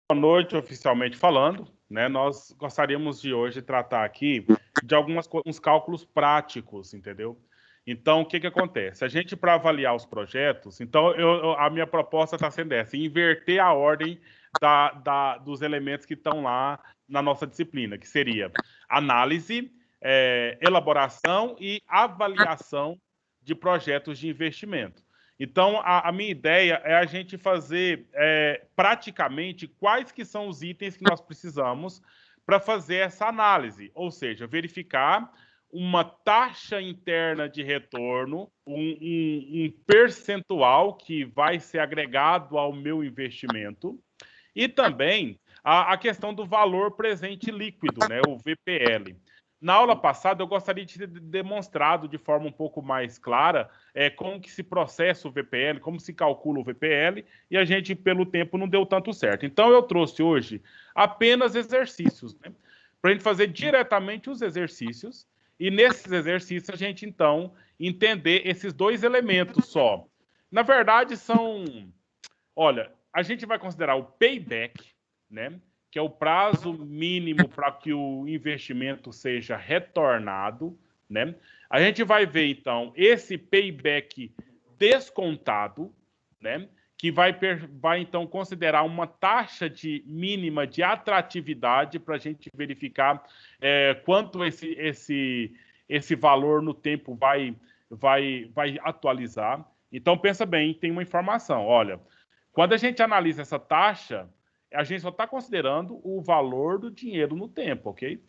Boa noite, oficialmente falando, né? Nós gostaríamos de hoje tratar aqui de uns cálculos práticos, entendeu? Então, o que que acontece? A gente, para avaliar os projetos, então a minha proposta está sendo essa, inverter a ordem dos elementos que estão lá na nossa disciplina, que seria análise, elaboração e avaliação de projetos de investimento. Então, a minha ideia é a gente fazer praticamente quais que são os itens que nós precisamos para fazer essa análise, ou seja, verificar uma taxa interna de retorno, um percentual que vai ser agregado ao meu investimento, e também a questão do valor presente líquido, né, o VPL. Na aula passada, eu gostaria de ter demonstrado de forma um pouco mais clara como que se processa o VPL, como se calcula o VPL, e a gente, pelo tempo, não deu tanto certo. Então, eu trouxe hoje apenas exercícios, né, para a gente fazer diretamente os exercícios, e nesses exercícios a gente, então, entender esses dois elementos só. Na verdade, olha, a gente vai considerar o payback, né? Que é o prazo mínimo para que o investimento seja retornado, né? A gente vai ver, então, esse payback descontado, né? Que vai então, considerar uma taxa mínima de atratividade para a gente verificar quanto esse valor no tempo vai atualizar. Então, pensa bem, tem uma informação. Olha, quando a gente analisa essa taxa, a gente só está considerando o valor do dinheiro no tempo, ok?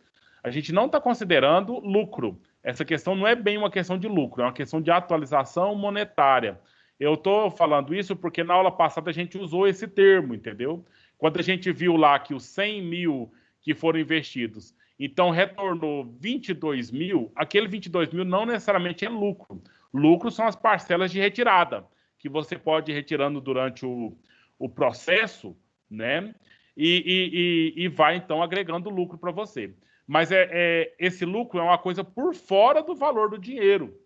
A gente não está considerando lucro. Essa questão não é bem uma questão de lucro, é uma questão de atualização monetária. Eu estou falando isso porque na aula passada a gente usou esse termo, entendeu? Quando a gente viu lá que os 100 mil que foram investidos, então retornou 22 mil, aquele 22 mil não necessariamente é lucro. Lucro são as parcelas de retirada, que você pode ir retirando durante o processo, né? E vai, então, agregando lucro para você. Mas esse lucro é uma coisa por fora do valor do dinheiro,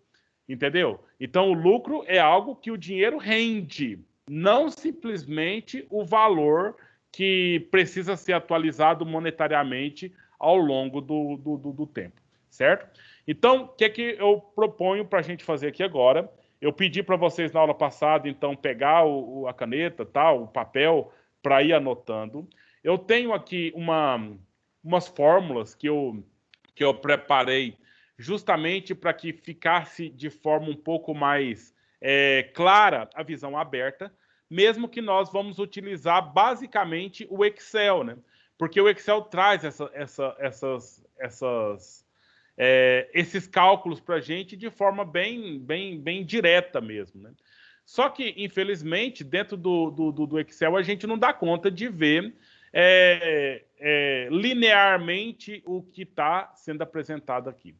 entendeu? Então, o lucro é algo que o dinheiro rende, não simplesmente o valor que precisa ser atualizado monetariamente ao longo do tempo, certo? Então, o que é que eu proponho para a gente fazer aqui agora? Eu pedi para vocês na aula passada, então, pegar a caneta, tal, o papel, para ir anotando. Eu tenho aqui umas fórmulas que eu preparei justamente para que ficasse de forma um pouco mais clara a visão aberta, mesmo que nós vamos utilizar basicamente o Excel, né? Porque o Excel traz esses cálculos para a gente de forma bem direta mesmo, né? Só que, infelizmente, dentro do Excel, a gente não dá conta de ver linearmente o que está sendo apresentado aqui.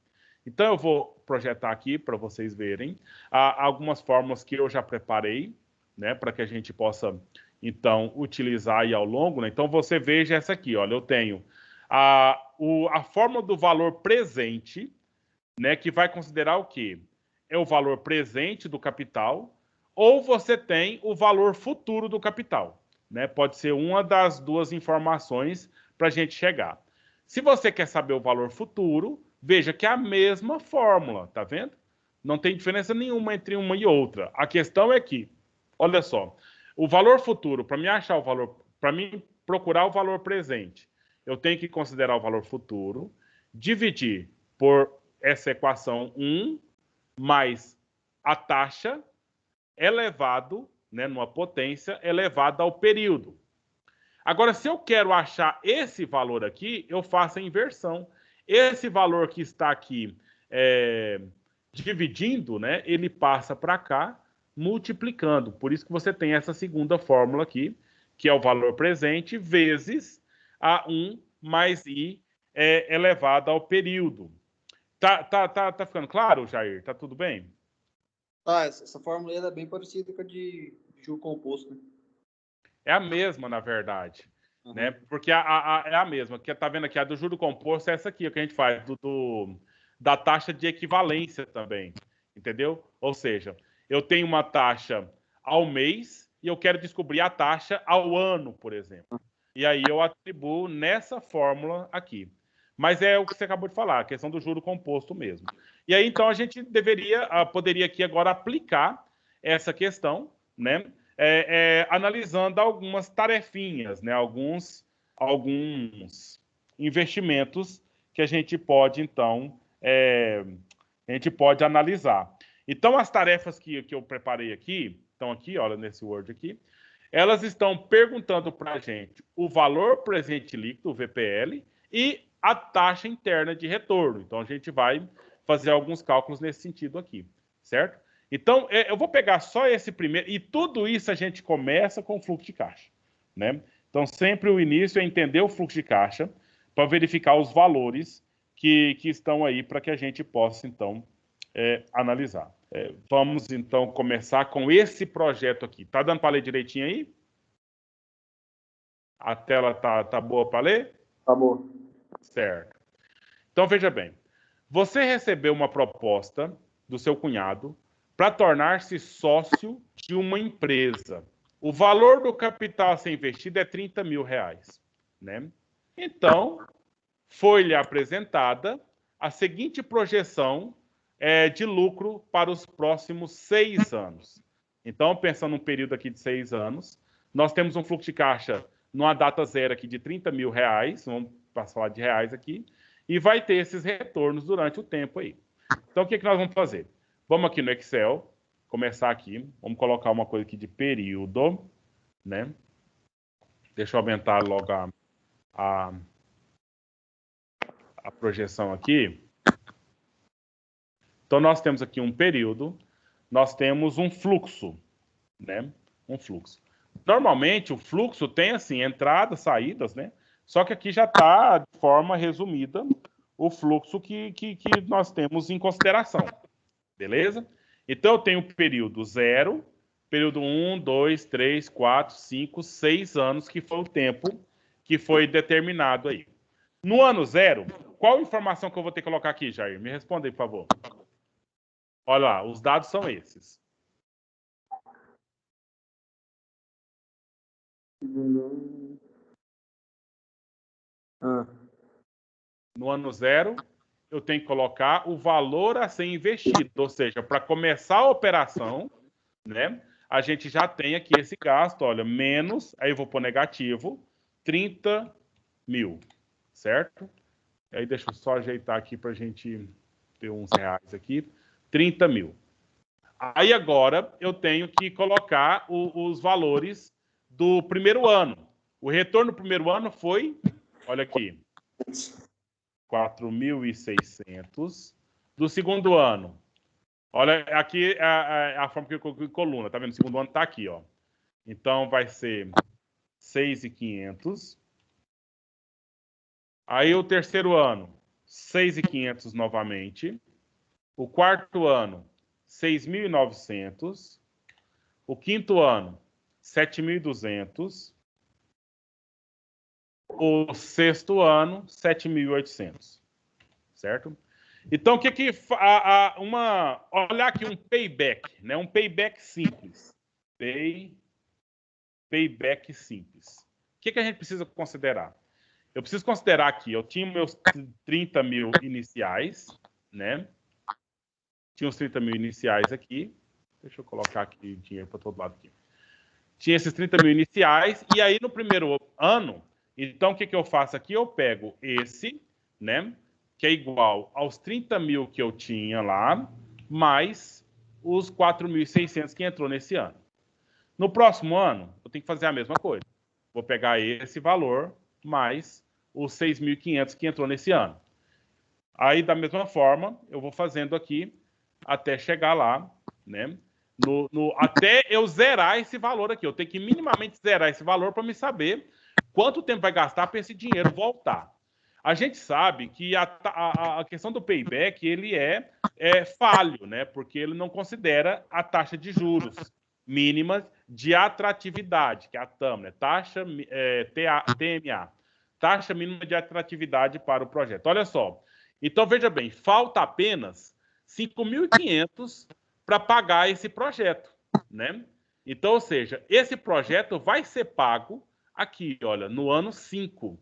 Então, eu vou projetar aqui para vocês verem algumas fórmulas que eu já preparei, né, para que a gente possa, então, utilizar aí ao longo, né? Então, você veja essa aqui, olha, eu tenho a fórmula do valor presente, né, que vai considerar o quê? É o valor presente do capital, ou você tem o valor futuro do capital, né? Pode ser uma das duas informações para a gente chegar. Se você quer saber o valor futuro, veja que é a mesma fórmula, tá vendo? Não tem diferença nenhuma entre uma e outra. A questão é que, olha só, o valor futuro, para mim achar o valor, para mim procurar o valor presente, eu tenho que considerar o valor futuro, dividir por essa equação 1 mais a taxa elevado, né, numa potência elevada ao período. Agora, se eu quero achar esse valor aqui, eu faço a inversão. Esse valor que está aqui dividindo, né, ele passa para cá, multiplicando. Por isso que você tem essa segunda fórmula aqui, que é o valor presente, vezes A1 mais I elevado ao período. Tá ficando claro, Jair? Tá tudo bem? Ah, essa fórmula é bem parecida com a de juro composto, né? É a mesma, na verdade. Uhum. Né? Porque é a mesma. Que tá vendo aqui, a do juro composto é essa aqui, que a gente faz, da taxa de equivalência também. Entendeu? Ou seja, eu tenho uma taxa ao mês e eu quero descobrir a taxa ao ano, por exemplo. e aí eu atribuo nessa fórmula aqui. Mas é o que você acabou de falar, a questão do juro composto mesmo. E aí, então, a gente poderia aqui agora aplicar essa questão, né? Analisando algumas tarefinhas, né? Alguns investimentos que a gente pode, então, a gente pode analisar. Então, as tarefas que eu preparei aqui, estão aqui, olha, nesse Word aqui, elas estão perguntando para a gente o valor presente líquido, o VPL, e a taxa interna de retorno. Então, a gente vai fazer alguns cálculos nesse sentido aqui, certo? Então, eu vou pegar só esse primeiro, e tudo isso a gente começa com o fluxo de caixa, né? Então, sempre o início é entender o fluxo de caixa para verificar os valores que estão aí para que a gente possa, então, analisar. Vamos, então, começar com esse projeto aqui. Tá dando para ler direitinho aí? A tela tá boa para ler? Tá bom. Certo. Então, veja bem. Você recebeu uma proposta do seu cunhado para tornar-se sócio de uma empresa. O valor do capital a ser investido é 30 mil reais, né? Então, foi-lhe apresentada a seguinte projeção de lucro para os próximos 6 anos. Então, pensando num período aqui de 6 anos, nós temos um fluxo de caixa numa data zero aqui de 30 mil reais, vamos falar de reais aqui, e vai ter esses retornos durante o tempo aí. Então, o que nós vamos fazer? Vamos aqui no Excel, começar aqui, vamos colocar uma coisa aqui de período, né? Deixa eu aumentar logo a projeção aqui. Então, nós temos aqui um período, nós temos um fluxo, né? Um fluxo. Normalmente, o fluxo tem, assim, entradas, saídas, né? Só que aqui já está, de forma resumida, o fluxo que nós temos em consideração. Beleza? Então, eu tenho o período 0, período 1, 2, 3, 4, 5, 6 anos, que foi o tempo que foi determinado aí. No ano 0, qual informação que eu vou ter que colocar aqui, Jair? Me responda aí, por favor. Olha lá, os dados são esses. No ano 0, eu tenho que colocar o valor a ser investido, ou seja, para começar a operação, né, a gente já tem aqui esse gasto, olha, menos, aí eu vou pôr negativo, 30 mil, certo? Aí deixa eu só ajeitar aqui para a gente ter uns reais aqui, 30 mil. Aí agora eu tenho que colocar os valores do primeiro ano. O retorno do primeiro ano foi, olha aqui, 4.600. Do segundo ano, olha aqui a forma que eu coloquei coluna, tá vendo? O segundo ano tá aqui, ó. Então vai ser 6.500. Aí o terceiro ano, 6.500 novamente. O quarto ano, 6.900. O quinto ano, 7.200. O sexto ano, 7.800. Certo? Então, o que olhar aqui um payback, né? Um payback simples. Payback simples. O que a gente precisa considerar? Eu preciso considerar aqui, eu tinha meus 30 mil iniciais, né? Tinha os 30 mil iniciais aqui. Deixa eu colocar aqui dinheiro para todo lado aqui. Tinha esses 30 mil iniciais, e aí no primeiro ano, então o que eu faço aqui? Eu pego esse, né? Que é igual aos 30 mil que eu tinha lá, mais os 4.600 que entrou nesse ano. No próximo ano, eu tenho que fazer a mesma coisa. Vou pegar esse valor, mais os 6.500 que entrou nesse ano. Aí, da mesma forma, eu vou fazendo aqui até chegar lá, né? Até eu zerar esse valor aqui. Eu tenho que minimamente zerar esse valor para me saber quanto tempo vai gastar para esse dinheiro voltar. A gente sabe que a questão do payback ele é falho, né? Porque ele não considera a taxa de juros mínimas de atratividade, que é a TAM, né? TMA, taxa mínima de atratividade para o projeto. Olha só. Então, veja bem, falta apenas 5.500 para pagar esse projeto, né? Então, ou seja, esse projeto vai ser pago aqui, olha, no ano 5.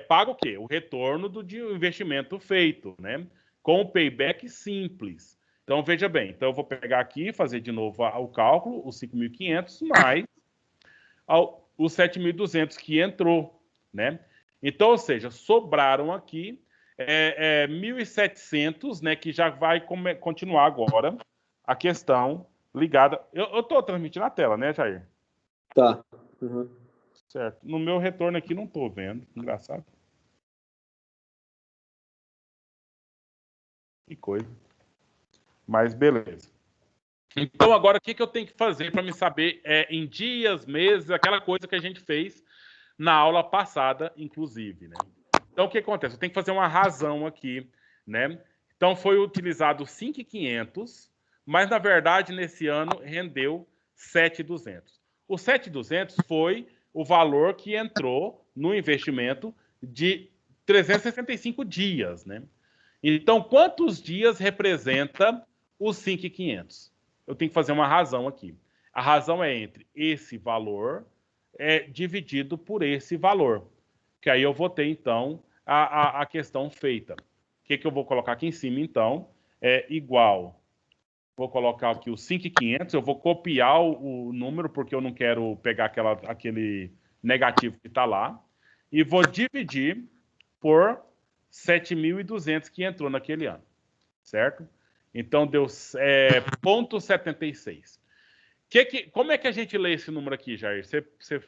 Paga o quê? O retorno do investimento feito, né? Com o payback simples. Então, veja bem, então eu vou pegar aqui, fazer de novo o cálculo, os 5.500 mais os 7.200 que entrou, né? Então, ou seja, sobraram aqui 1.700, né, que já vai continuar agora a questão ligada. Eu estou transmitindo a tela, né, Jair? Tá. Uhum. Certo. No meu retorno aqui não estou vendo. Engraçado. Que coisa. Mas beleza. Então, agora, o que eu tenho que fazer para me saber em dias, meses, aquela coisa que a gente fez na aula passada, inclusive, né? Então, o que acontece? Eu tenho que fazer uma razão aqui, né? Então, foi utilizado 5.500, mas, na verdade, nesse ano, rendeu 7.200. O 7.200 foi o valor que entrou no investimento de 365 dias, né? Então, quantos dias representa os 5.500? Eu tenho que fazer uma razão aqui. A razão é entre esse valor dividido por esse valor. Que aí eu vou ter, então, a questão feita. O que eu vou colocar aqui em cima, então? É igual. Vou colocar aqui os 5.500. Eu vou copiar o número, porque eu não quero pegar aquele negativo que está lá. E vou dividir por 7.200 que entrou naquele ano. Certo? Então, deu 0,76. Como é que a gente lê esse número aqui, Jair? Você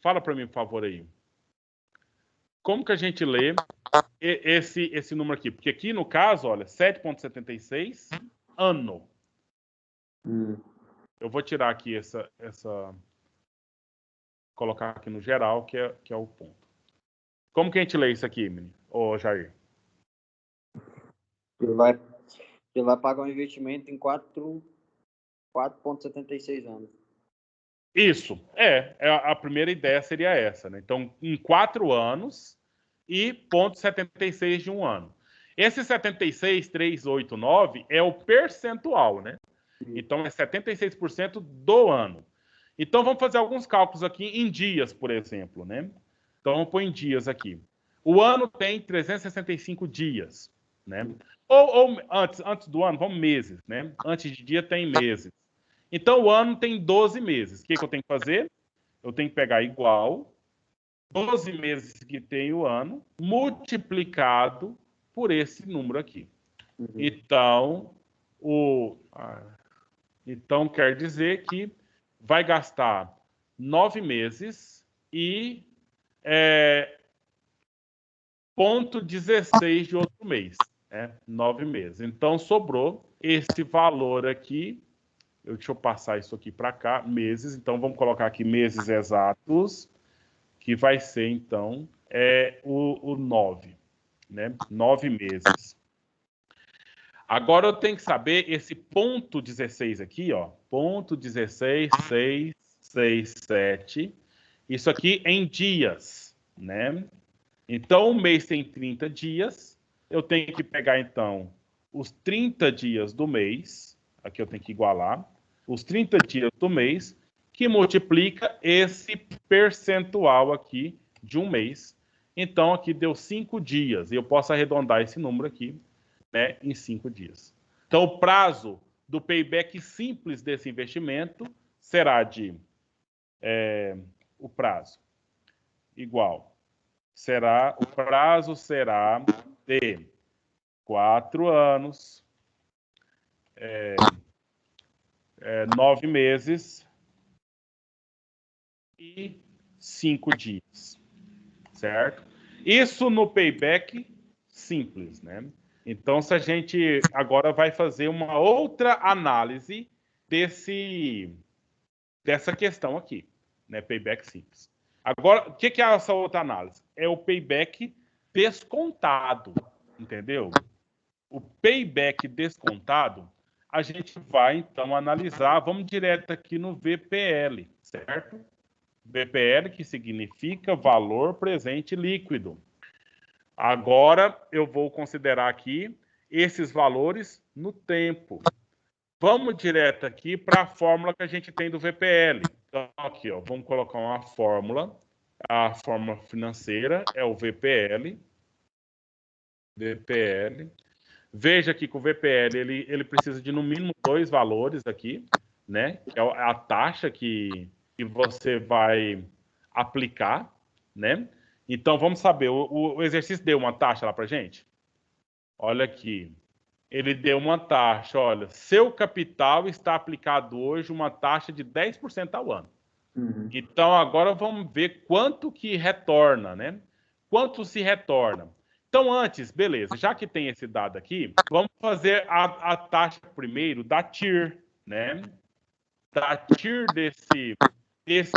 fala para mim, por favor, aí. Como que a gente lê esse número aqui? Porque aqui, no caso, olha, 7,76 ano. Eu vou tirar aqui colocar aqui no geral, que é o ponto. Como que a gente lê isso aqui, ô Jair? Ele vai pagar um investimento em 4,76 anos. Isso, a primeira ideia seria essa, né? Então, em 4 anos e 0,76 de um ano. Esse 76,389 é o percentual, né? Então, é 76% do ano. Então, vamos fazer alguns cálculos aqui em dias, por exemplo, né? Então, vamos pôr em dias aqui. O ano tem 365 dias, né? Ou antes do ano, vamos meses, né? Antes de dia tem meses. Então, o ano tem 12 meses. O que eu tenho que fazer? Eu tenho que pegar igual 12 meses que tem o ano, multiplicado por esse número aqui. Então, então, quer dizer que vai gastar 9 meses e 0,16 de outro mês. 9 meses. Então, sobrou esse valor aqui. Deixa eu passar isso aqui para cá, meses. Então, vamos colocar aqui meses exatos, que vai ser, então, o 9, né? 9 meses. Agora, eu tenho que saber esse ponto 16 aqui, ó. Ponto 16, 6, 6, 7. Isso aqui em dias, né? Então, o mês tem 30 dias. Eu tenho que pegar, então, os 30 dias do mês. Aqui eu tenho que igualar. Os 30 dias do mês, que multiplica esse percentual aqui de um mês. Então, aqui deu 5 dias. E eu posso arredondar esse número aqui, né, em 5 dias. Então, o prazo do payback simples desse investimento será o prazo igual. O prazo será de 4 anos, 9 meses e 5 dias, certo? Isso no payback simples, né? Então, se a gente agora vai fazer uma outra análise dessa questão aqui, né? Payback simples. Agora, o que é essa outra análise? É o payback descontado, entendeu? O payback descontado, a gente vai, então, analisar, vamos direto aqui no VPL, certo? VPL, que significa valor presente líquido. Agora, eu vou considerar aqui esses valores no tempo. Vamos direto aqui para a fórmula que a gente tem do VPL. Então, aqui, ó, vamos colocar uma fórmula. A forma financeira é o VPL. VPL. Veja aqui que o VPL ele precisa de no mínimo 2 valores aqui, né? Que é a taxa que você vai aplicar, né? Então vamos saber, o exercício deu uma taxa lá para gente? Olha aqui, ele deu uma taxa, olha, seu capital está aplicado hoje uma taxa de 10% ao ano. Então agora vamos ver quanto que retorna, né? Quanto se retorna. Então antes, beleza, já que tem esse dado aqui, vamos fazer a taxa primeiro da TIR, né? Da TIR desse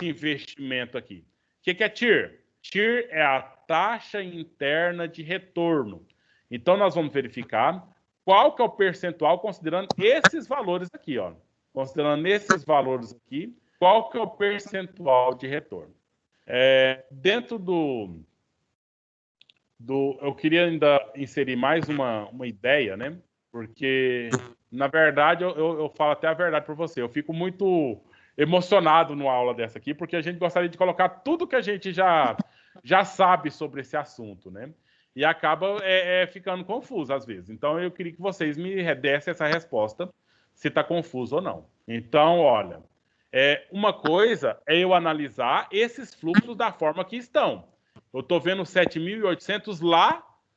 investimento aqui. O que é TIR? TIR é a taxa interna de retorno. Então nós vamos verificar qual que é o percentual considerando esses valores aqui, ó. Considerando esses valores aqui, qual que é o percentual de retorno? Dentro eu queria ainda inserir mais uma ideia, né? Porque, na verdade, eu falo até a verdade para você. Eu fico muito emocionado numa aula dessa aqui, porque a gente gostaria de colocar tudo que a gente já sabe sobre esse assunto, né? E acaba ficando confuso às vezes. Então, eu queria que vocês me dessem essa resposta, se está confuso ou não. Então, olha, uma coisa é eu analisar esses fluxos da forma que estão. Eu estou vendo 7.800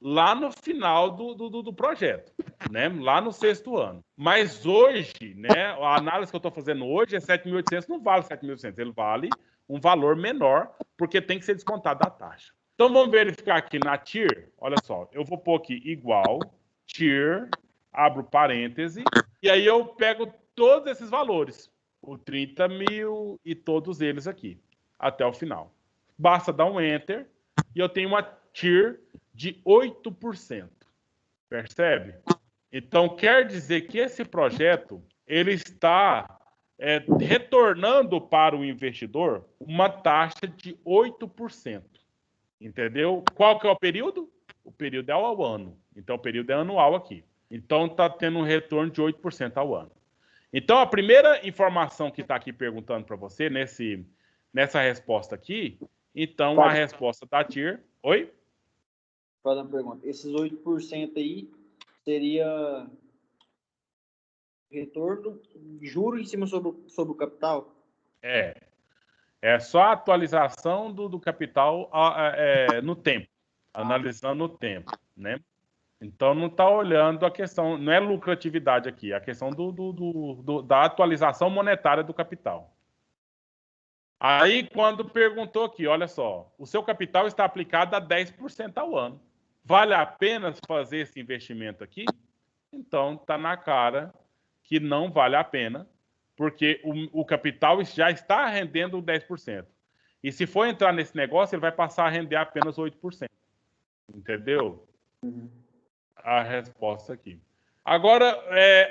lá no final do projeto, né? Lá no 6º ano. Mas hoje, né, a análise que eu estou fazendo hoje é 7.800, não vale 7.800, ele vale um valor menor, porque tem que ser descontado da taxa. Então vamos verificar aqui na TIR, olha só, eu vou pôr aqui igual, TIR, abro parêntese, e aí eu pego todos esses valores, o 30 mil e todos eles aqui, até o final. Basta dar um Enter, e eu tenho uma TIR de 8%. Percebe? Então, quer dizer que esse projeto ele está retornando para o investidor uma taxa de 8%. Entendeu? Qual que é o período? O período é ao ano. Então, o período é anual aqui. Então, está tendo um retorno de 8% ao ano. Então, a primeira informação que está aqui perguntando para você, nessa resposta aqui, então a resposta da TIR... Oi? Fazer uma pergunta. Esses 8% aí seria retorno, juro em cima sobre o capital? É só a atualização do capital no tempo, analisando no tempo, né? Então não está olhando a questão, não é lucratividade aqui, é a questão da atualização monetária do capital. Aí quando perguntou aqui, olha só, o seu capital está aplicado a 10% ao ano. Vale a pena fazer esse investimento aqui? Então está na cara que não vale a pena, porque o capital já está rendendo 10%. E se for entrar nesse negócio, ele vai passar a render apenas 8%. Entendeu? A resposta aqui. Agora,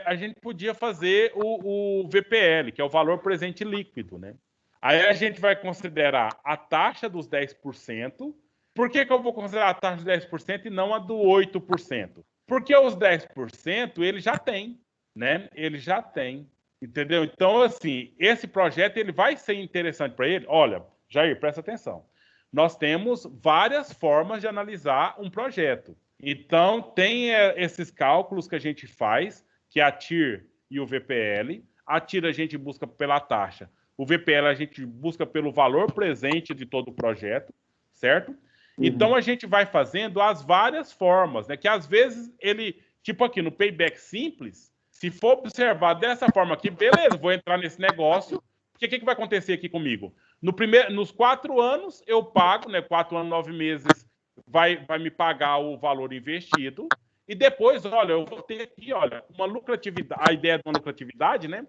a gente podia fazer o VPL, que é o valor presente líquido, né? Aí a gente vai considerar a taxa dos 10%. Por que eu vou considerar a taxa dos 10% e não a do 8%? Porque os 10% ele já tem, né? Ele já tem, entendeu? Então, assim, esse projeto ele vai ser interessante para ele. Olha, Jair, presta atenção. Nós temos várias formas de analisar um projeto. Então, tem esses cálculos que a gente faz, que é a TIR e o VPL. A TIR a gente busca pela taxa. O VPL a gente busca pelo valor presente de todo o projeto, certo? Então, a gente vai fazendo as várias formas, né? Que às vezes ele, tipo aqui no payback simples, se for observar dessa forma aqui, beleza, vou entrar nesse negócio, porque o que vai acontecer aqui comigo? Nos 4 anos eu pago, né? 4 anos, 9 meses vai me pagar o valor investido, e depois, olha, eu vou ter aqui, olha, uma lucratividade, a ideia de uma lucratividade, né?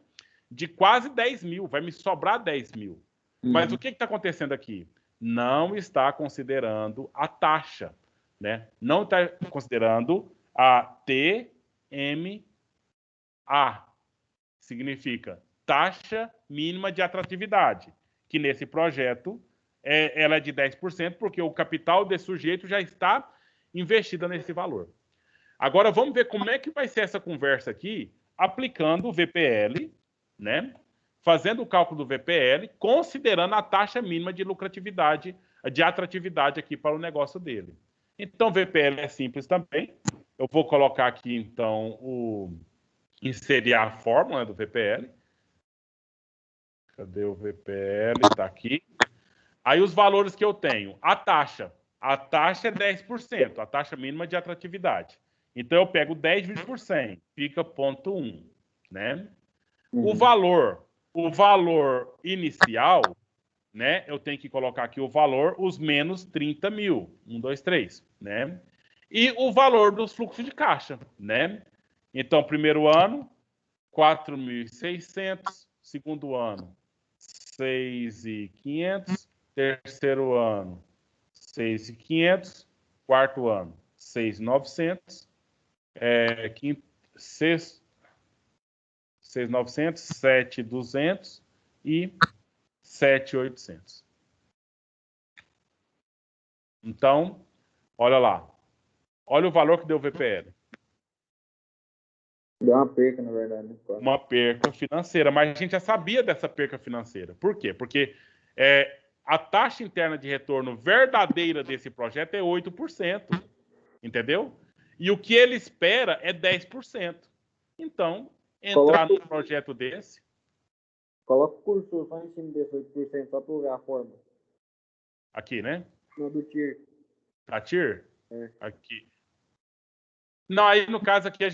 De quase 10 mil, vai me sobrar 10 mil. Mas o que está acontecendo aqui? Não está considerando a taxa, né? Não está considerando a TMA. Significa taxa mínima de atratividade, que nesse projeto ela é de 10%, porque o capital desse sujeito já está investido nesse valor. Agora vamos ver como é que vai ser essa conversa aqui, aplicando o VPL, né? fazendo o cálculo do VPL, considerando a taxa mínima de lucratividade, de atratividade aqui para o negócio dele. Então, o VPL é simples também. Eu vou colocar aqui, então, inserir a fórmula do VPL. Cadê o VPL? Está aqui. Aí, os valores que eu tenho. A taxa. A taxa é 10%, a taxa mínima de atratividade. Então, eu pego 10 vezes por 100, fica 0,1, né? O valor inicial, né? Eu tenho que colocar aqui o valor, os menos 30 mil. 1, 2, 3, né? E o valor dos fluxos de caixa, né? Então, primeiro ano, 4.600. Segundo ano, 6.500. Terceiro ano, 6.500. Quarto ano, 6.900. Quinto, sexto, 6.900, 7.200 e 7.800. Então, olha lá. Olha o valor que deu o VPL. Deu uma perca, na verdade. Né? Uma perca financeira, mas a gente já sabia dessa perca financeira. Por quê? Porque a taxa interna de retorno verdadeira desse projeto é 8%, entendeu? E o que ele espera é 10%. Então, entrar num projeto desse... Coloca o cursor só em cima desse 8%, só para ver a forma. Aqui, né? No do TIR. A TIR? É. Aqui. Não, aí no caso aqui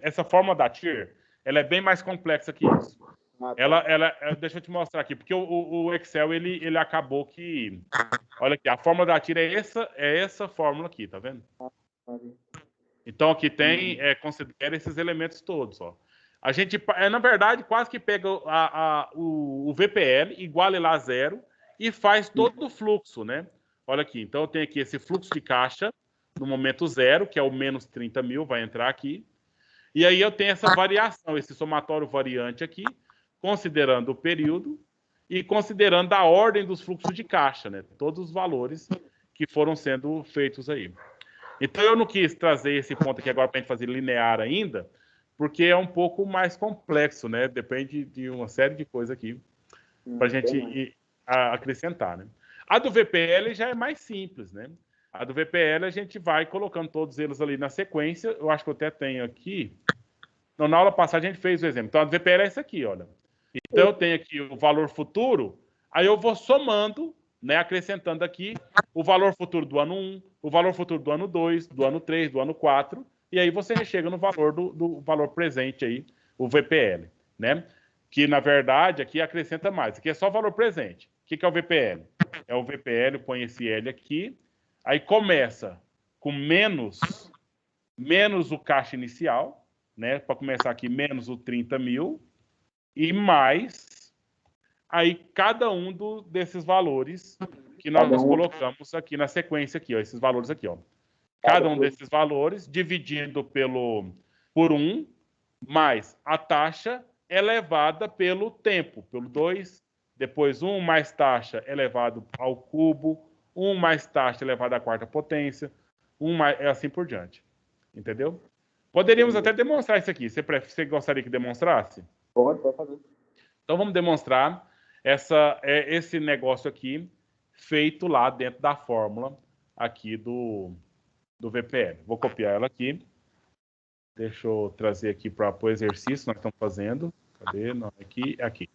essa fórmula da TIR, ela é bem mais complexa que isso. Ah, tá. Deixa eu te mostrar aqui, porque o Excel ele acabou que, olha aqui, a fórmula da TIR é essa fórmula aqui, tá vendo? Então aqui tem, considera esses elementos todos, ó. A gente, na verdade, quase que pega o VPL, iguala ele a zero e faz todo o fluxo, né? Olha aqui, então eu tenho aqui esse fluxo de caixa no momento zero, que é o menos 30 mil, vai entrar aqui. E aí eu tenho essa variação, esse somatório variante aqui, considerando o período e considerando a ordem dos fluxos de caixa, né? Todos os valores que foram sendo feitos aí. Então eu não quis trazer esse ponto aqui agora para a gente fazer linear ainda, porque é um pouco mais complexo, né? Depende de uma série de coisas aqui para a gente acrescentar, né? A do VPL já é mais simples, né? A do VPL a gente vai colocando todos eles ali na sequência. Eu acho que eu até tenho aqui. Não, na aula passada a gente fez o exemplo. Então a do VPL é essa aqui, olha. Então eu tenho aqui o valor futuro, aí eu vou somando, né, acrescentando aqui o valor futuro do ano 1, o valor futuro do ano 2, do ano 3, do ano 4, e aí você chega no valor do valor presente aí, o VPL, né? Que na verdade aqui acrescenta mais. Aqui é só valor presente. O que é o VPL? É o VPL, põe esse L aqui, aí começa com menos o caixa inicial, né? Para começar aqui, menos o 30 mil, e mais aí cada um desses valores que nós colocamos aqui na sequência aqui, ó, esses valores aqui, ó. Cada um desses valores dividido por 1 mais a taxa elevada pelo tempo, pelo 2, depois 1 mais taxa elevado ao cubo, 1 mais taxa elevada à quarta potência, 1 mais, assim por diante. Entendeu? Poderíamos até demonstrar isso aqui. Você gostaria que demonstrasse? Pode fazer. Então vamos demonstrar esse negócio aqui feito lá dentro da fórmula aqui do VPL. Vou copiar ela aqui. Deixa eu trazer aqui para o exercício que nós estamos fazendo. Cadê? Não, aqui, aqui.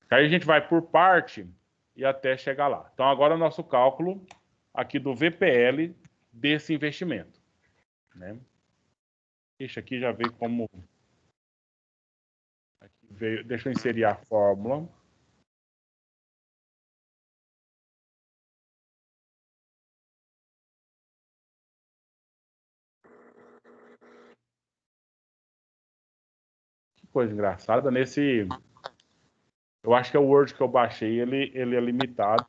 Aí a gente vai por parte e até chegar lá. Então agora o nosso cálculo aqui do VPL desse investimento, né? Esse aqui já veio como... Aqui veio... Deixa eu inserir a fórmula. Que coisa engraçada. Eu acho que é o Word que eu baixei, ele é limitado.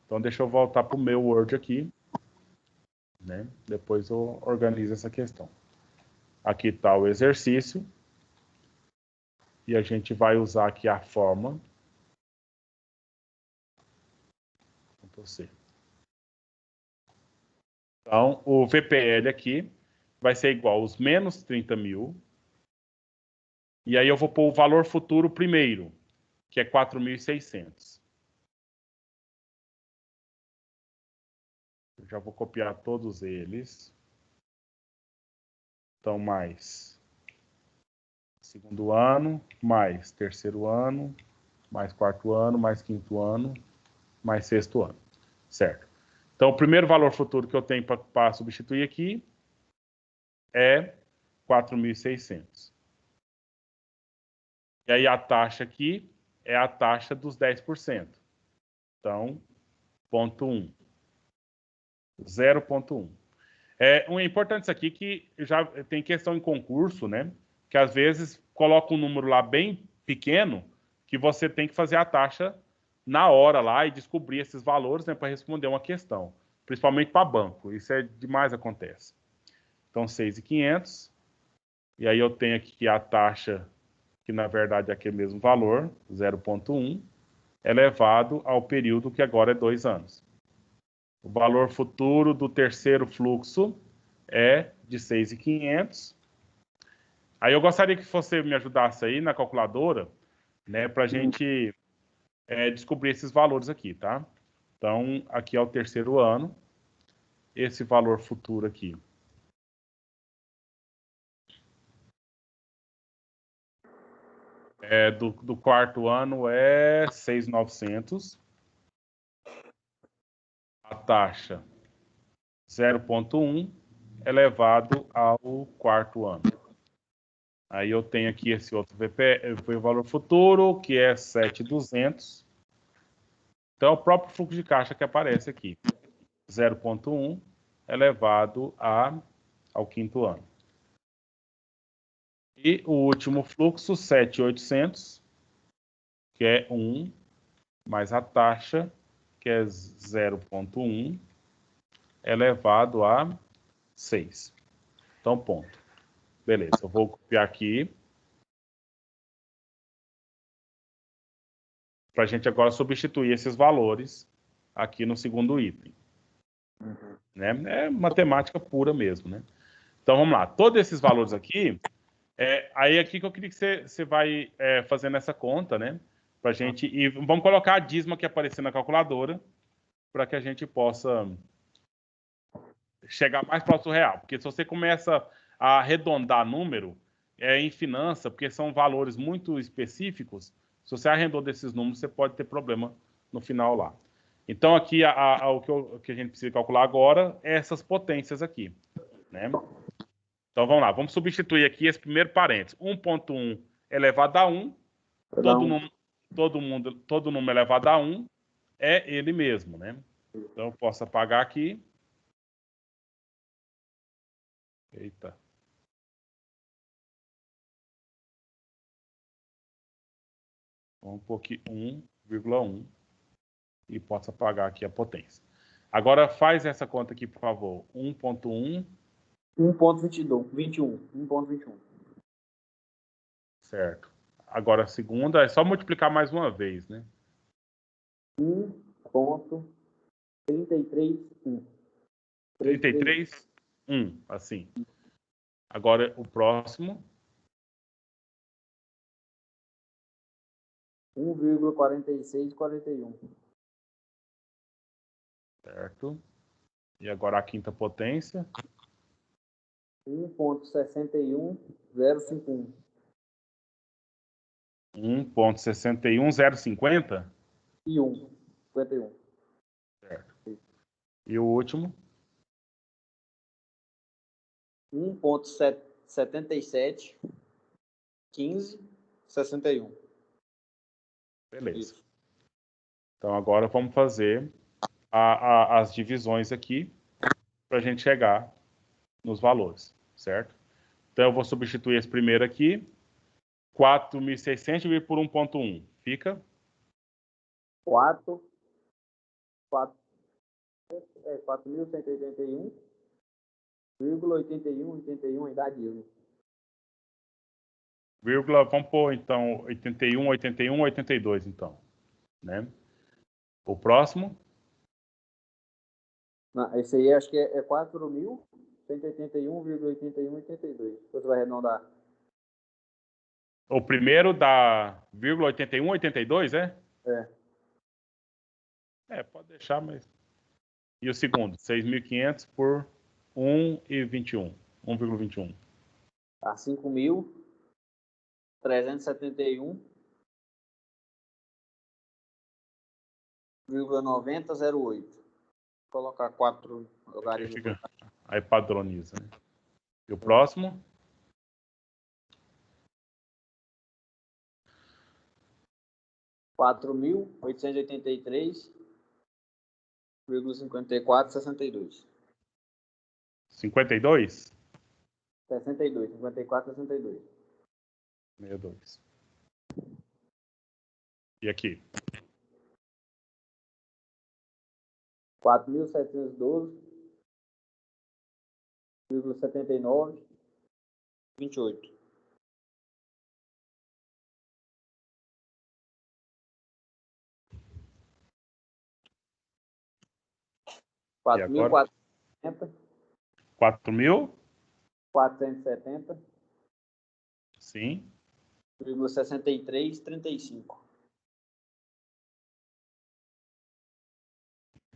Então deixa eu voltar para o meu Word aqui, né? Depois eu organizo essa questão. Aqui está o exercício. E a gente vai usar aqui a forma. Então, o VPL aqui vai ser igual aos menos 30 mil E aí eu vou pôr o valor futuro primeiro, que é 4.600. Eu já vou copiar todos eles. Então, mais segundo ano, mais terceiro ano, mais quarto ano, mais quinto ano, mais sexto ano. Certo? Então, o primeiro valor futuro que eu tenho para substituir aqui é 4.600. E aí a taxa aqui é a taxa dos 10%. Então, ponto 1. 0,1. É importante isso aqui que já tem questão em concurso, né? Que às vezes coloca um número lá bem pequeno que você tem que fazer a taxa na hora lá e descobrir esses valores, né, para responder uma questão, principalmente para banco. Isso é demais acontece. Então 6.500 e aí eu tenho aqui a taxa que na verdade é aquele mesmo valor, 0,1, elevado ao período que agora é 2 anos. O valor futuro do terceiro fluxo é de 6.500. Aí eu gostaria que você me ajudasse aí na calculadora, né, para a gente descobrir esses valores aqui, tá? Então, aqui é o terceiro ano, esse valor futuro aqui. Do quarto ano é 6.900. A taxa 0,1 elevado ao quarto ano. Aí eu tenho aqui esse outro VP, o valor futuro, que é 7.200. Então, é o próprio fluxo de caixa que aparece aqui. 0,1 elevado ao quinto ano. E o último fluxo, 7.800, que é 1, mais a taxa, que é 0,1, elevado a 6. Então, ponto. Beleza, eu vou copiar aqui. Para a gente agora substituir esses valores aqui no segundo item. Né? É matemática pura mesmo, né? Então, vamos lá. Todos esses valores aqui, aí aqui que eu queria que você vai fazendo essa conta, né? Pra gente, e vamos colocar a dízima que aparecer na calculadora, para que a gente possa chegar mais próximo do real. Porque se você começa a arredondar número, em finança, porque são valores muito específicos, se você arredondar desses números, você pode ter problema no final lá. Então, aqui, o que a gente precisa calcular agora é essas potências aqui, né? Então, vamos lá. Vamos substituir aqui esse primeiro parênteses. 1,1 elevado a 1. Todo número elevado a 1 é ele mesmo, né? Então, eu posso apagar aqui. Eita. Vamos pôr aqui 1,1 e posso apagar aqui a potência. Agora faz essa conta aqui, por favor. 1,1. 1,21. 1,21. Certo. Agora a segunda é só multiplicar mais uma vez, né? 1,33. 33, 1, assim. Agora o próximo. 1,4641. Certo. E agora a quinta potência. 1,61051. 1,61050. E 1. 51. Certo. E o último. 1,77. 15. 61. Beleza. Isso. Então agora vamos fazer as divisões aqui para a gente chegar nos valores, certo? Então eu vou substituir esse primeiro aqui. 4.600 dividido por 1,1. Fica? 4.181,81 idade. Vírgula, vamos pôr então 81, 81, 82 então, né? O próximo? Não, esse aí acho que é 4.181,8182. Você vai arredondar. O primeiro dá 0,81, 82, é? Pode deixar, mas... E o segundo? 6.500 por 1,21. 1,21. Tá 5.371,9008. Vou colocar 4 logaritmos. Aí padroniza, né? E o próximo? 4.883,5462. 52? 62, 54, 62. 62. E aqui? 4.712,7928. E agora? 4.000? 470. Sim. 63,35.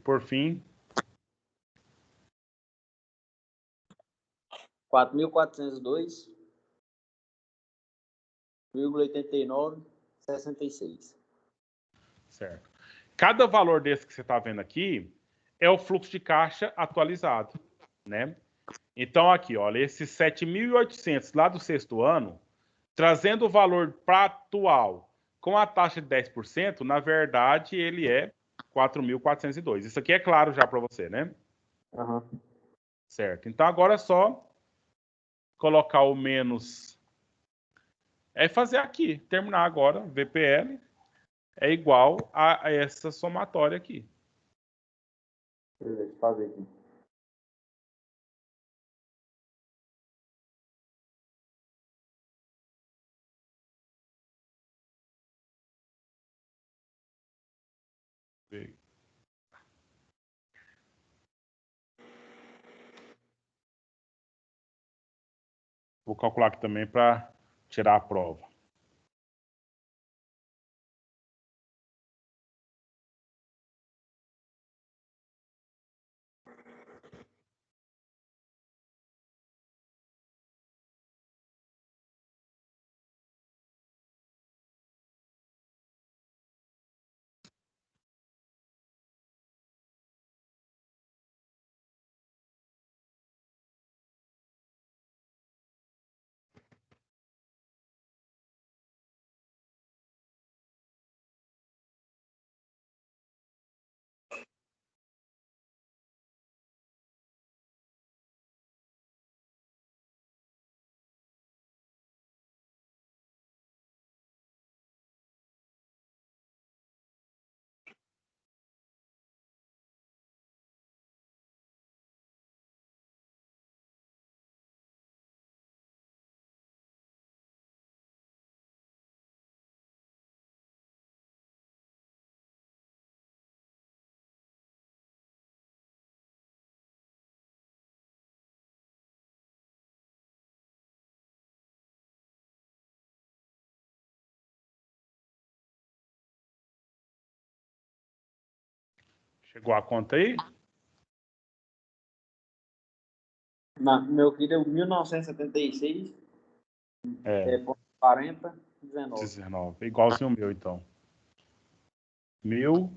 Por fim? 4.402,8966. Certo. Cada valor desse que você está vendo aqui é o fluxo de caixa atualizado, né? Então, aqui, olha, esses 7.800 lá do sexto ano, trazendo o valor para atual com a taxa de 10%, na verdade, ele é 4.402. Isso aqui é claro já para você, né? Uhum. Certo. Então, agora é só colocar o menos... É fazer aqui, terminar agora, VPL é igual a essa somatória aqui. Deixa eu fazer aqui. Vou calcular aqui também para tirar a prova. Chegou a conta aí? Meu filho é 1976. É. 40, 19. 19. Igualzinho o meu, então. 1.000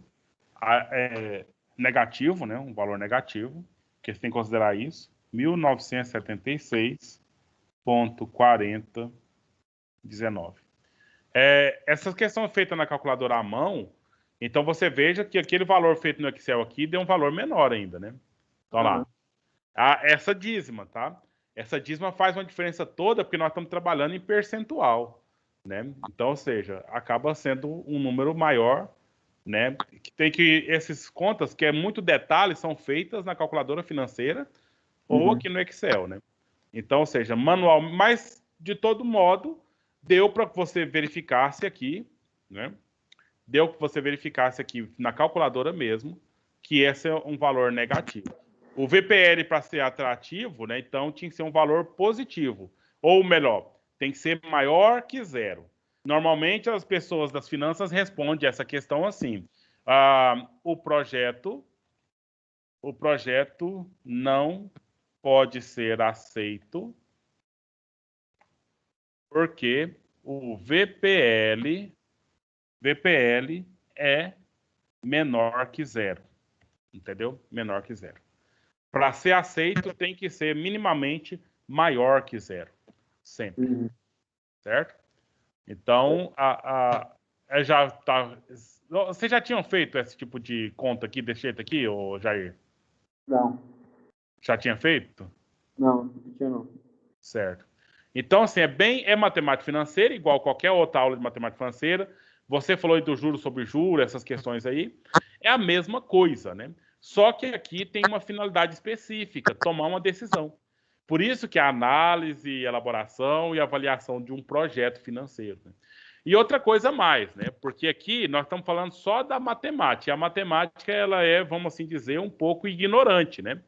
negativo, né? Um valor negativo, que você tem que considerar isso. 1976,4019. Essa questão é feita na calculadora à mão, então você veja que aquele valor feito no Excel aqui deu um valor menor ainda, né? Então lá. Essa dízima, tá? Essa dízima faz uma diferença toda porque nós estamos trabalhando em percentual, né? Então, ou seja, acaba sendo um número maior, né? Que tem que essas contas, que é muito detalhe, são feitas na calculadora financeira ou aqui no Excel, né? Então, ou seja, manual, mas de todo modo deu para que você verificasse aqui, né? Deu para você verificasse aqui na calculadora mesmo que esse é um valor negativo. O VPL, para ser atrativo, né, então tinha que ser um valor positivo. Ou melhor, Tem que ser maior que zero. Normalmente, as pessoas das finanças respondem essa questão assim. O projeto não pode ser aceito porque o VPL é menor que zero. Entendeu? Menor que zero. Para ser aceito, tem que ser minimamente maior que zero. Sempre. Certo? Então, já tá. Vocês já tinham feito esse tipo de conta aqui, desse jeito aqui, ô Jair? Não. Já tinha feito? Não, não tinha não. Certo. Então, assim, é matemática financeira, igual qualquer outra aula de matemática financeira. Você falou aí do juros sobre juros, essas questões aí. É a mesma coisa, né? Só que aqui tem uma finalidade específica, tomar uma decisão. Por isso que a análise, elaboração e avaliação de um projeto financeiro. Né? E outra coisa a mais, né? Porque aqui nós estamos falando só da matemática. E a matemática, ela é, vamos assim dizer, um pouco ignorante, né?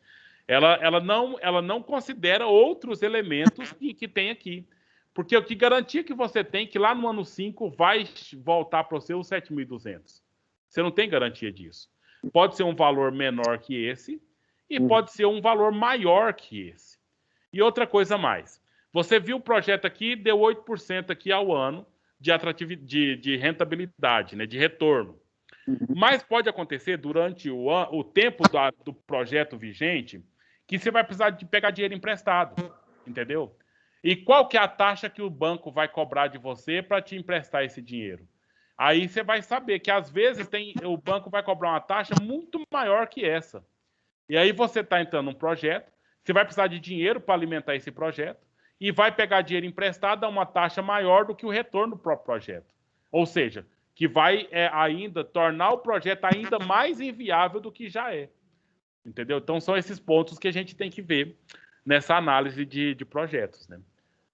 Ela não considera outros elementos que tem aqui. Porque o que garantia que você tem que lá no ano 5 vai voltar para o seu 7.200? Você não tem garantia disso. Pode ser um valor menor que esse e pode ser um valor maior que esse. E outra coisa mais. Você viu o projeto aqui, deu 8% aqui ao ano de rentabilidade, né, de retorno. Mas pode acontecer durante o tempo do projeto vigente que você vai precisar de pegar dinheiro emprestado, entendeu? E qual que é a taxa que o banco vai cobrar de você para te emprestar esse dinheiro? Aí você vai saber que às vezes o banco vai cobrar uma taxa muito maior que essa. E aí você está entrando num projeto, você vai precisar de dinheiro para alimentar esse projeto e vai pegar dinheiro emprestado a uma taxa maior do que o retorno do próprio projeto. Ou seja, que vai ainda tornar o projeto ainda mais inviável do que já é. Entendeu? Então são esses pontos que a gente tem que ver nessa análise de projetos. Né?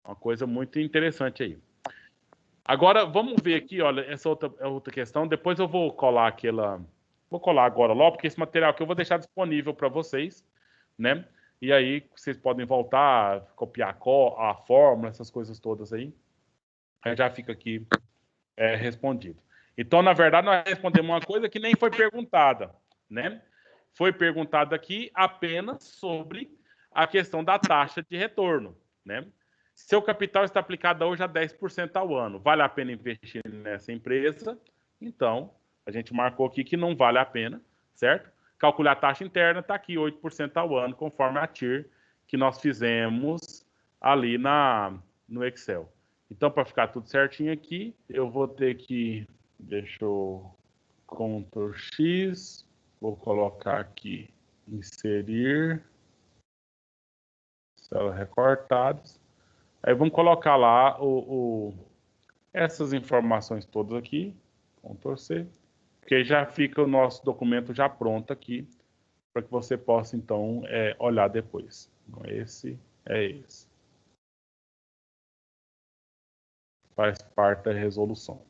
Uma coisa muito interessante aí. Agora, vamos ver aqui, olha, essa outra questão. Depois eu vou colar aquela... Vou colar agora logo, porque esse material aqui eu vou deixar disponível para vocês, né? E aí vocês podem voltar, copiar a fórmula, essas coisas todas aí. Aí já fica aqui respondido. Então, na verdade, nós respondemos uma coisa que nem foi perguntada, né? Foi perguntada aqui apenas sobre a questão da taxa de retorno, né? Seu capital está aplicado hoje a 10% ao ano. Vale a pena investir nessa empresa? Então, a gente marcou aqui que não vale a pena, certo? Calcular a taxa interna está aqui 8% ao ano, conforme a TIR que nós fizemos ali no Excel. Então, para ficar tudo certinho aqui, eu vou ter que... Deixa eu... Ctrl X. Vou colocar aqui inserir. Células recortadas. Aí vamos colocar lá essas informações todas aqui. Ctrl C. Porque já fica o nosso documento já pronto aqui. Para que você possa, então, olhar depois. Então, esse é esse. Faz parte da resolução.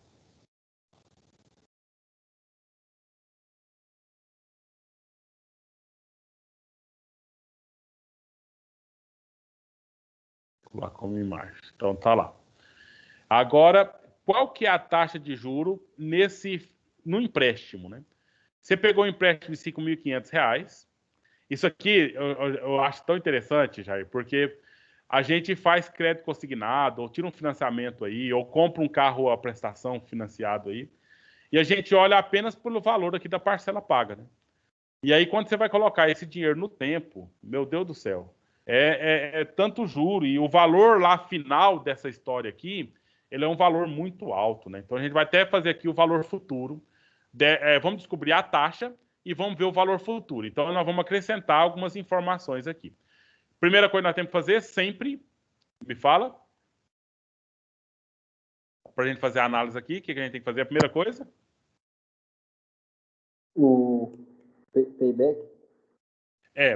Vou lá como imagem. Então, tá lá. Agora, qual que é a taxa de juro no empréstimo, né? Você pegou um empréstimo de R$5.500. Isso aqui eu acho tão interessante, Jair, porque a gente faz crédito consignado, ou tira um financiamento aí, ou compra um carro à prestação financiado aí, e a gente olha apenas pelo valor aqui da parcela paga, né? E aí, quando você vai colocar esse dinheiro no tempo, meu Deus do céu, é tanto juro, e o valor lá final dessa história aqui, ele é um valor muito alto, né? Então, a gente vai até fazer aqui o valor futuro, vamos descobrir a taxa e vamos ver o valor futuro. Então, nós vamos acrescentar algumas informações aqui. Primeira coisa que nós temos que fazer, sempre, me fala, para a gente fazer a análise aqui, o que a gente tem que fazer? A primeira coisa? O payback?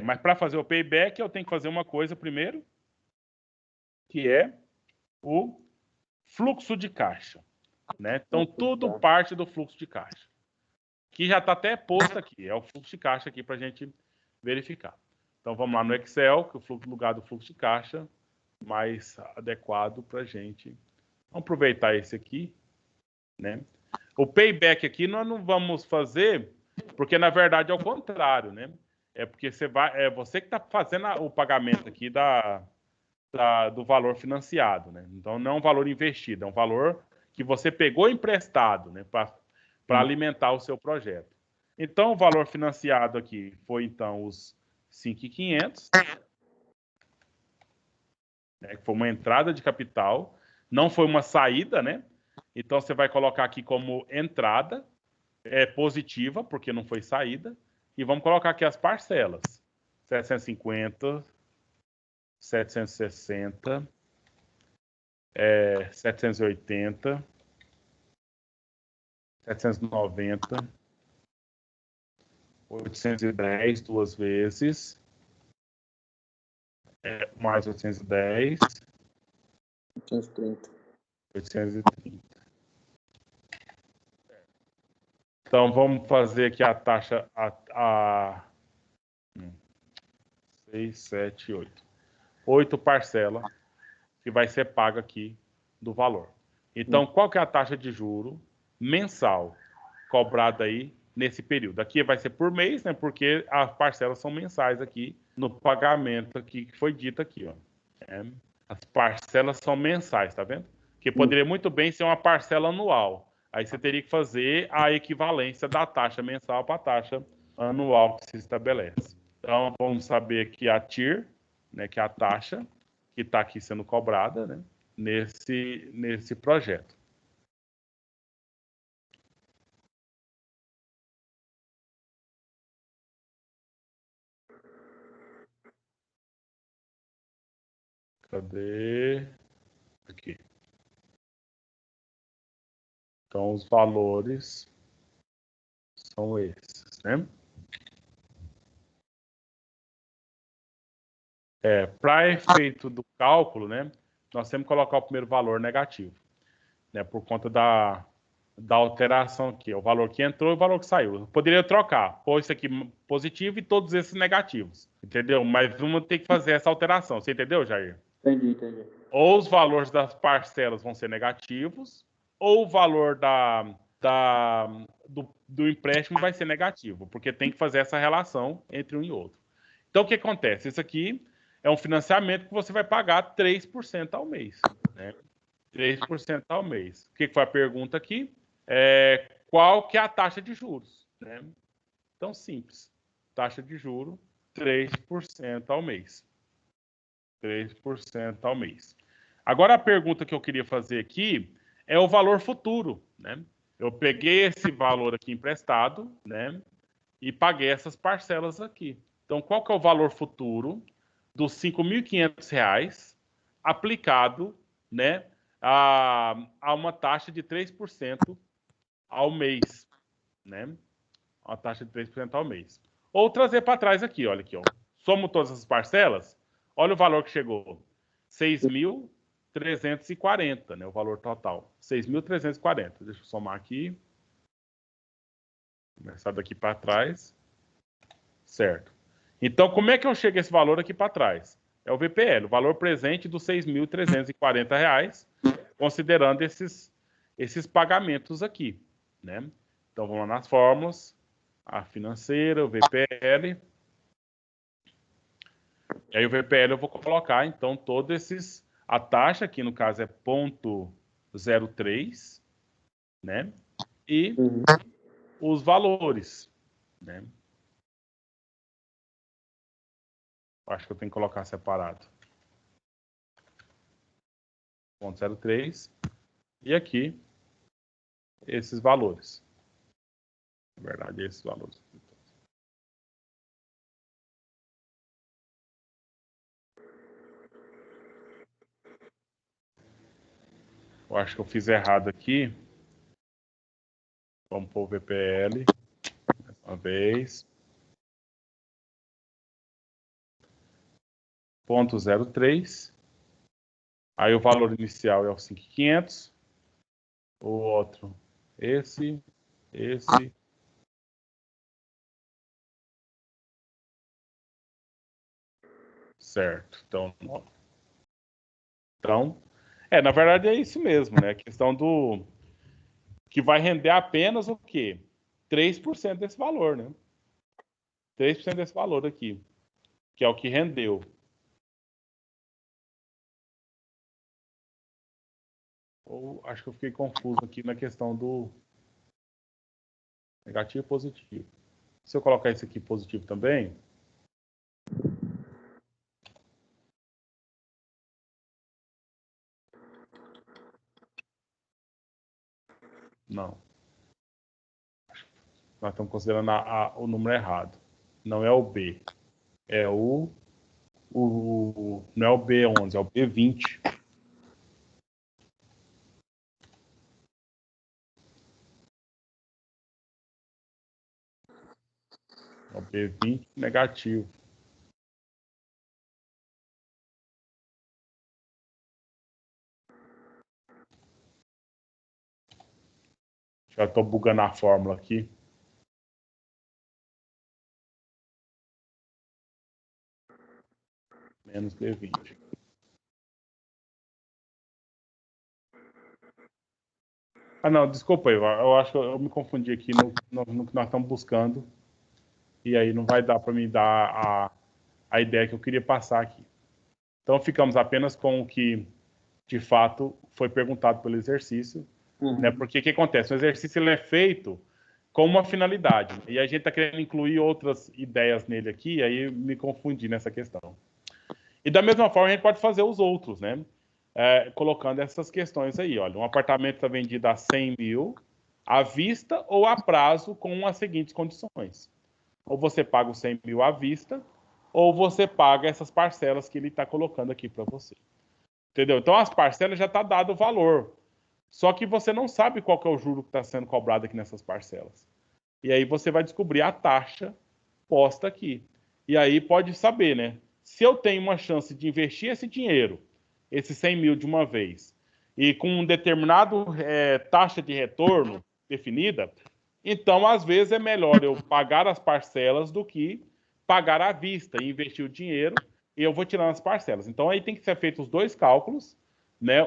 Mas para fazer o payback, eu tenho que fazer uma coisa primeiro, que é o fluxo de caixa. Né? Então, tudo parte do fluxo de caixa. Que já está até posto aqui. É o fluxo de caixa aqui para a gente verificar. Então, vamos lá no Excel, que no lugar do fluxo de caixa, mais adequado para a gente. Vamos aproveitar esse aqui, né? O payback aqui nós não vamos fazer, porque na verdade é o contrário, né? É porque é você que está fazendo o pagamento aqui do valor financiado, né? Então não é um valor investido, é um valor que você pegou emprestado, né? Para alimentar o seu projeto. Então o valor financiado aqui foi então os 5.500, né? Que foi uma entrada de capital, não foi uma saída, né? Então você vai colocar aqui como entrada, positiva, porque não foi saída, e vamos colocar aqui as parcelas. 750, 760, 780, 790, 810 duas vezes, mais 810, 830. 830. Então, vamos fazer aqui a taxa a 6, 7, 8. 8 parcelas que vai ser paga aqui do valor. Então, qual que é a taxa de juro mensal cobrada aí nesse período? Aqui vai ser por mês, né? Porque as parcelas são mensais aqui no pagamento aqui que foi dito aqui, ó. As parcelas são mensais, tá vendo? Que poderia muito bem ser uma parcela anual. Aí você teria que fazer a equivalência da taxa mensal para a taxa anual que se estabelece. Então, vamos saber que a TIR, né, que é a taxa que está aqui sendo cobrada, né, nesse projeto. Cadê? Aqui. Então, os valores são esses, né? Para efeito do cálculo, né, nós temos que colocar o primeiro valor negativo, né, por conta da alteração aqui, o valor que entrou e o valor que saiu. Eu poderia trocar, pôr isso aqui positivo e todos esses negativos, entendeu? Mas vamos ter que fazer essa alteração, você entendeu, Jair? Entendi. Ou os valores das parcelas vão ser negativos, ou o valor do empréstimo vai ser negativo, porque tem que fazer essa relação entre um e outro. Então, o que acontece? Isso aqui é um financiamento que você vai pagar 3% ao mês, né? 3% ao mês. O que foi a pergunta aqui? Qual que é a taxa de juros? Né? Então, simples. Taxa de juros, 3% ao mês. 3% ao mês. Agora, a pergunta que eu queria fazer aqui é o valor futuro, né? Eu peguei esse valor aqui emprestado, né? E paguei essas parcelas aqui. Então, qual que é o valor futuro dos R$ 5.500 aplicado, né, a uma taxa de 3% ao mês, né? Uma taxa de 3% ao mês. Ou trazer para trás aqui, olha aqui, ó. Somo todas as parcelas, olha o valor que chegou. 6.340, né, o valor total. 6.340. Deixa eu somar aqui. Começar daqui para trás. Certo. Então, como é que eu chego a esse valor aqui para trás? É o VPL, o valor presente dos R$ 6.340, considerando esses pagamentos aqui, né? Então, vamos lá nas fórmulas. A financeira, o VPL. E aí, o VPL eu vou colocar, então, todos esses... A taxa, aqui no caso é 0,03, né? E os valores, né? Acho que eu tenho que colocar separado. 0,03. E aqui, esses valores. Na verdade, esses valores. Eu acho que eu fiz errado aqui. Vamos pôr o VPL. Mais uma vez. 0,03. Aí o valor inicial é o 5.500. O outro, esse. Certo. Então, Então, na verdade é isso mesmo, né? A questão do que vai render apenas o quê? 3% desse valor, né? 3% desse valor aqui, que é o que rendeu. Ou acho que eu fiquei confuso aqui na questão do negativo e positivo. Se eu colocar isso aqui positivo também, não. Nós estamos considerando o número errado. Não é o B. É não é o B11, é o B20. É o B20 negativo. Já estou bugando a fórmula aqui. Menos B20. Ah, não, desculpa aí. Eu acho que eu me confundi aqui no que nós estamos buscando. E aí não vai dar para me dar a ideia que eu queria passar aqui. Então ficamos apenas com o que de fato foi perguntado pelo exercício, né? Porque o que acontece? O exercício ele é feito com uma finalidade, e a gente está querendo incluir outras ideias nele aqui, aí me confundi nessa questão. E da mesma forma a gente pode fazer os outros, né? Colocando essas questões aí, olha, um apartamento está vendido a 100 mil, à vista ou a prazo, com as seguintes condições. Ou você paga os 100 mil à vista, ou você paga essas parcelas que ele está colocando aqui para você. Entendeu? Então, as parcelas já está dado o valor. Só que você não sabe qual que é o juro que está sendo cobrado aqui nessas parcelas. E aí você vai descobrir a taxa posta aqui. E aí pode saber, né? Se eu tenho uma chance de investir esse dinheiro, esses 100 mil de uma vez, e com um determinado taxa de retorno definida, então às vezes é melhor eu pagar as parcelas do que pagar à vista e investir o dinheiro e eu vou tirando as parcelas. Então aí tem que ser feito os dois cálculos, né?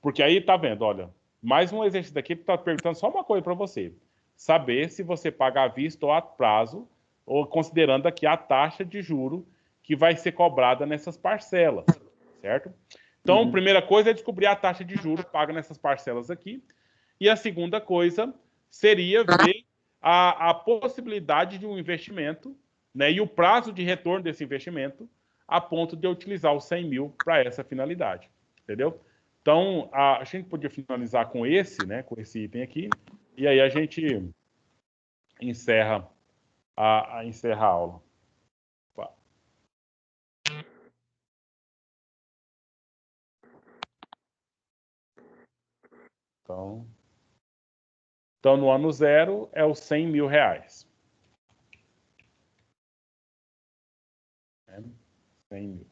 Porque aí tá vendo, olha, mais um exercício daqui que está perguntando só uma coisa para você: saber se você paga à vista ou a prazo, ou considerando aqui a taxa de juro que vai ser cobrada nessas parcelas, certo? Então, a primeira coisa é descobrir a taxa de juros paga nessas parcelas aqui. E a segunda coisa seria ver a possibilidade de um investimento, né, e o prazo de retorno desse investimento a ponto de eu utilizar os 100 mil para essa finalidade, entendeu? Então, a gente podia finalizar com esse, né, com esse item aqui, e aí a gente encerra encerra a aula. Então, no ano zero é os 100 mil reais. 100 mil.